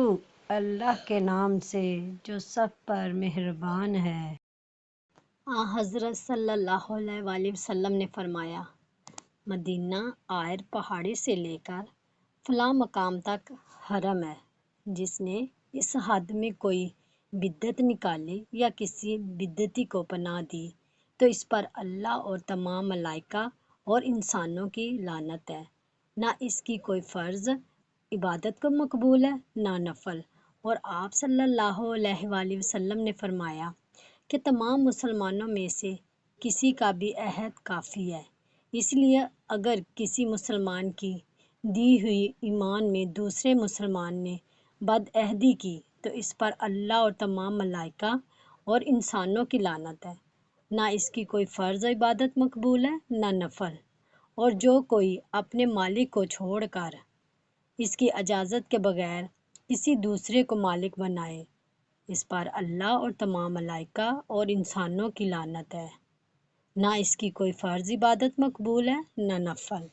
شروع اللہ کے نام سے جو سب پر مہربان ہے۔ حضرت صلی اللہ علیہ وآلہ وسلم نے فرمایا، مدینہ آئر پہاڑی سے لے کر فلاں مقام تک حرم ہے۔ جس نے اس حد میں کوئی بدعت نکالی یا کسی بدعتی کو پناہ دی تو اس پر اللہ اور تمام ملائکہ اور انسانوں کی لعنت ہے۔ نہ اس کی کوئی فرض عبادت کو مقبول ہے نہ نفل۔ اور آپ صلی اللہ علیہ وآلہ وسلم نے فرمایا کہ تمام مسلمانوں میں سے کسی کا بھی عہد کافی ہے۔ اس لیے اگر کسی مسلمان کی دی ہوئی ایمان میں دوسرے مسلمان نے بد عہدی کی تو اس پر اللہ اور تمام ملائکہ اور انسانوں کی لعنت ہے۔ نہ اس کی کوئی فرض عبادت مقبول ہے نہ نفل۔ اور جو کوئی اپنے مالک کو چھوڑ کر اس کی اجازت کے بغیر کسی دوسرے کو مالک بنائے اس پر اللہ اور تمام ملائکہ اور انسانوں کی لعنت ہے۔ نہ اس کی کوئی فرض عبادت مقبول ہے نہ نفل۔